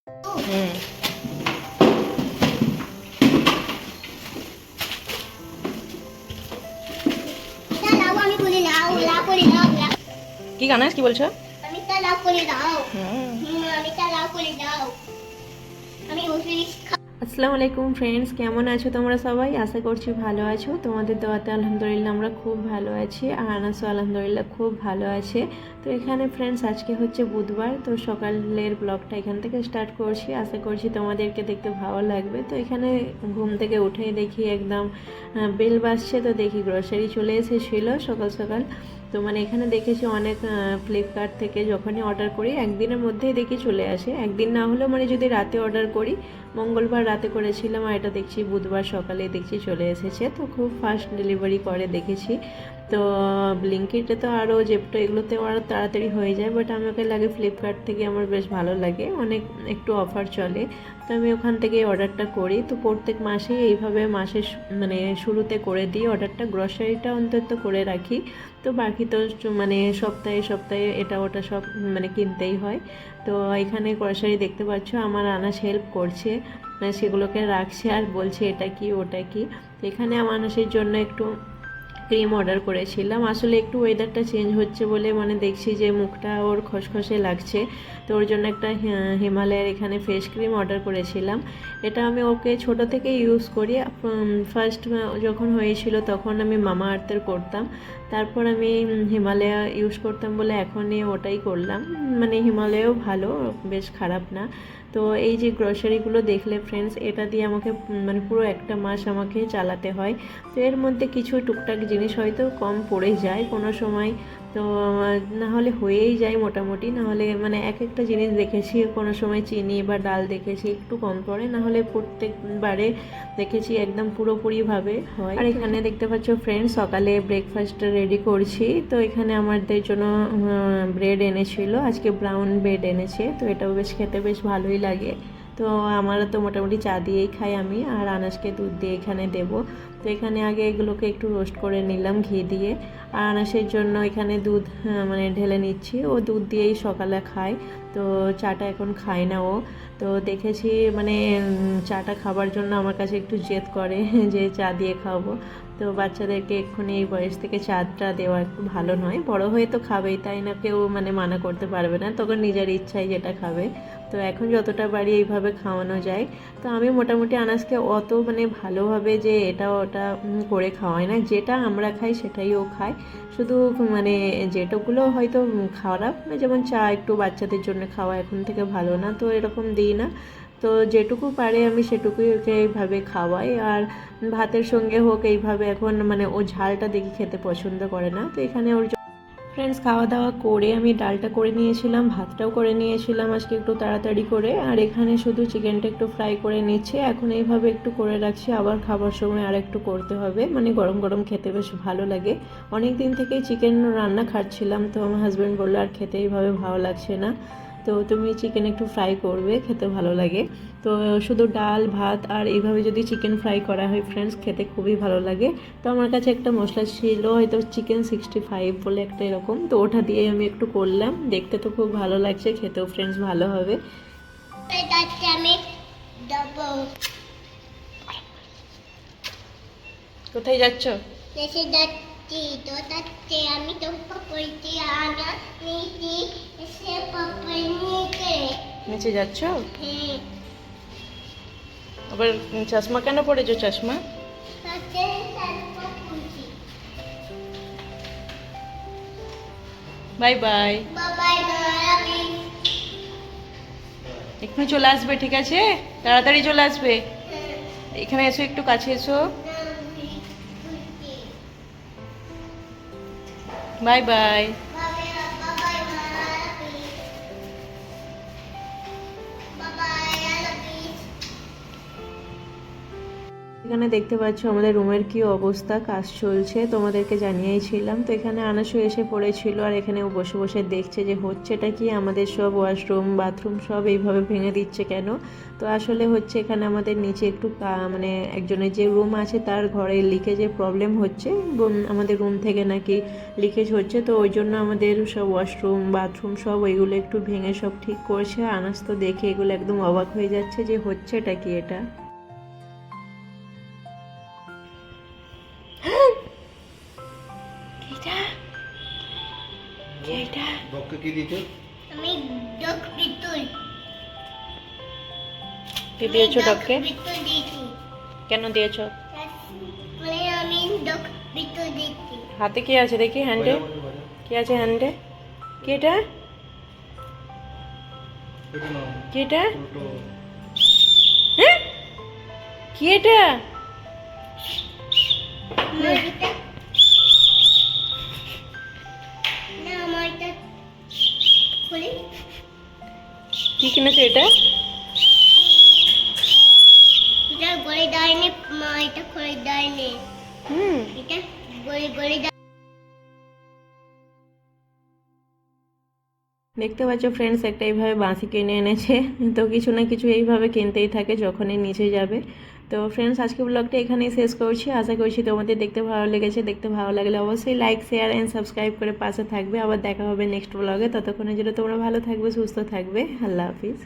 হুম। কি গানাস কি বলছো? আসসালামু আলাইকুম ফ্রেন্ডস, কেমন আছো তোমরা সবাই? আশা করছি ভালো আছো। তোমাদের দোয়াতে আলহামদুলিল্লাহ আমরা খুব ভালো আছি, আর আনাসও আলহামদুলিল্লাহ খুব ভালো আছে। তো এখানে ফ্রেন্ডস আজকে হচ্ছে বুধবার, তো সকালের ব্লগটা এখান থেকে স্টার্ট করছি। আশা করছি তোমাদেরকে দেখতে ভালো লাগবে। তো এখানে ঘুম থেকে উঠেই দেখি একদম বেল বাজছে, তো দেখি গ্রসারি চলে এসেছিল সকাল সকাল। তো মানে এখানে দেখেছি অনেক ফ্লিপকার্ট থেকে যখনই অর্ডার করি একদিনের মধ্যেই দেখি চলে আসে। একদিন না হলেও মানে যদি রাতে অর্ডার করি, মঙ্গলবার রাতে করেছিলাম আর এটা দেখছি বুধবার সকালে দেখছি চলে এসেছে। তো খুব ফাস্ট ডেলিভারি করে দেখেছি। তো ব্লিঙ্কিটে তো আরও জেপটো এগুলোতেও আরও তাড়াতাড়ি হয়ে যায়, বাট আমাকে লাগে ফ্লিপকার্ট থেকে আমার বেশ ভালো লাগে, অনেক একটু অফার চলে। তো আমি ওখান থেকে অর্ডারটা করি। তো প্রত্যেক মাসেই এইভাবে মাসের মানে শুরুতে করে দিই অর্ডারটা, গ্রসারিটা অন্তত করে রাখি। তো বাকি তো মানে সপ্তাহে সপ্তাহে এটা ওটা সব মানে কিনতেই হয়। তো এখানে গ্রসারি দেখতে পাচ্ছ আমার আনাস হেল্প করছে, সেগুলোকে রাখছে আর বলছে এটা কি ওটা কি। তো এখানে আমার আনাসের জন্য একটু ক্রিম অর্ডার করেছিলাম। আসলে একটু ওয়েদারটা চেঞ্জ হচ্ছে বলে মানে দেখছি যে মুখটা ওর খসখসে লাগছে, তো ওর জন্য একটা হিমালয়ের এখানে ফেস ক্রিম অর্ডার করেছিলাম। এটা আমি ওকে ছোট থেকে ইউজ করি। ফার্স্ট যখন হয়েছিল তখন আমি মামা আর্থের করতাম, তারপর আমি হিমালয়া ইউজ করতাম বলে এখনই ওটাই করলাম। মানে হিমালয়াও ভালো, বেশ খারাপ না। তো এই যে গ্রসারিগুলো দেখলে ফ্রেন্ডস, এটা দিয়ে আমাকে মানে পুরো একটা মাস আমাকে চালাতে হয়। তো এর মধ্যে কিছু টুকটাক জিনিস হয়তো কম পড়ে যায় কোনো সময়, তো না হলে হয়েই যায় মোটামুটি। না হলে মানে এক একটা জিনিস দেখেছি কোনো সময় চিনি বা ডাল দেখেছি একটু কম পড়ে, না হলে প্রত্যেকবারে দেখেছি একদম পুরোপুরিভাবে হয়। আর এখানে দেখতে পাচ্ছ ফ্রেন্ডস সকালে ব্রেকফাস্ট রেডি করছি। তো এখানে আমাদের জন্য ব্রেড এনেছিল, আজকে ব্রাউন ব্রেড এনেছে। তো এটাও বেশ খেতে বেশ ভালোই লাগে। তো আমারও তো মোটামুটি চা দিয়েই খাই আমি, আর আনাসকে দুধ দিয়ে এখানে দেবো। তো এখানে আগে এগুলোকে একটু রোস্ট করে নিলাম ঘি দিয়ে। আর আনাসের জন্য এখানে দুধ মানে ঢেলে নিচ্ছি, ও দুধ দিয়েই সকালে খায়। তো চাটা এখন খায় না ও। তো দেখেছি মানে চাটা খাবার জন্য আমার কাছে একটু জেদ করে যে চা দিয়ে খাবো। তো বাচ্চাদেরকে এক্ষুনি এই বয়স থেকে চাটা দেওয়া একটু ভালো নয়, বড় হয়ে তো খাবেই, তাই না, কেউ মানে মানা করতে পারবে না, তখন নিজের ইচ্ছায় যেটা খাবে। তো এখন যতটা বাড়ি এইভাবে খাওয়ানো যায়। তো আমি মোটামুটি আনাজকে অত মানে ভালোভাবে যে এটা ওটা করে খাওয়াই না, যেটা আমরা খাই সেটাই ও খায়। শুধু মানে যেটাগুলো হয়তো খারাপ, যেমন চা একটু বাচ্চাদের জন্য খাওয়া এখন থেকে ভালো না, তো এরকম দিই না। তো যেটুকু পারে আমি সেটুকুই ওকে এইভাবে খাওয়াই। আর ভাতের সঙ্গে হোক এইভাবে, এখন মানে ও ঝালটা দেখি খেতে পছন্দ করে না। তো এখানে ওর ফ্রেন্ডস খাওয়া দাওয়া করে আমি ডালটা করে নিয়েছিলাম, ভাতটাও করে নিয়েছিলাম আজকে একটু তাড়াতাড়ি করে। আর এখানে শুধু চিকেনটা একটু ফ্রাই করে নিচ্ছে, এখন এইভাবে একটু করে রাখছি, আবার খাবার সময় আর একটু করতে হবে, মানে গরম গরম খেতে বেশ ভালো লাগে। অনেক দিন থেকেই চিকেন রান্না খাচ্ছিলাম, তো আমার হাজব্যান্ড বললো আর খেতে এইভাবে ভালো লাগছে না, তো তুমি চিকেন একটু ফ্রাই করবে, খেতে ভালো লাগে। তো শুধু ডাল ভাত আর এইভাবে যদি চিকেন ফ্রাই করা হয় ফ্রেন্ডস, খেতে খুবই ভালো লাগে। তো আমার কাছে একটা মশলা ছিল হয়তো চিকেন 65 বলে একটা এরকম, তো ওটা দিয়ে আমি একটু করলাম, দেখতে তো খুব ভালো লাগছে, খেতেও ফ্রেন্ডস ভালো হবে। কোথায় যাচ্ছ? আমি তো নিচে যাচ্ছ? আবার চশমা কেন পড়েছো? চশমা বাই বাই, এক্ষুনি চলে আসবে, ঠিক আছে? তাড়াতাড়ি চলে আসবে। এখানে এসো, একটু কাছে এসো। Bye bye. এখানে দেখতে পাচ্ছ আমাদের রুমের কি অবস্থা, কাজ চলছে, তোমাদেরকে জানিয়েছিলাম। তো এখানে আনাসু এসে পড়েছিল আর এখানে ও বসে বসে দেখছে যে হচ্ছেটা কি, আমাদের সব ওয়াশরুম বাথরুম সব এইভাবে ভেঙে দিচ্ছে কেন। তো আসলে হচ্ছে এখানে আমাদের নিচে একটু মানে একজনের যে রুম আছে তার ঘরে লিকেজের প্রবলেম হচ্ছে, আমাদের রুম থেকে নাকি লিকেজ হচ্ছে। তো ওই জন্য আমাদের সব ওয়াশরুম বাথরুম সব ওইগুলো একটু ভেঙে সব ঠিক করছে। আনাস তো দেখে এগুলো একদম অবাক হয়ে যাচ্ছে যে হচ্ছেটা কি এটা। কি দিতে? আমি ডগ পিতুল। কি দিয়েছো ডগকে? পিতুল দিয়েছি। কেন দিয়েছো? মানে আমি ডগ পিতুল দিয়েছি। হাতে কি আছে দেখি, হ্যান্ডে কি আছে? হ্যান্ডে কি এটা? কি এটা? হ্যাঁ কি এটা? আমার এটা না, আমার এটা খুলি। কি কিনেছো এটা? এটা গড়ে দেয়নি মা, এটা খুলে দেয়নি। এটা গড়ে গড়ে দেখতে পাচ্ছ ফ্রেন্ডস, একটা এইভাবে বাঁশি কিনে এনেছে। তো কিছু না কিছু এইভাবে কিনতেই থাকে যখনই নিচে যাবে। তো ফ্রেন্ডস, আজকে ব্লগটা এখানেই শেষ করছি। আশা করছি তোমাদের দেখতে ভালো লেগেছে। দেখতে ভালো লাগলে অবশ্যই লাইক শেয়ার অ্যান্ড সাবস্ক্রাইব করে পাশে থাকবে। আবার দেখা হবে নেক্সট ব্লগে। ততক্ষণের জন্য তোমরা ভালো থাকবে, সুস্থ থাকবে। আল্লাহ হাফিজ।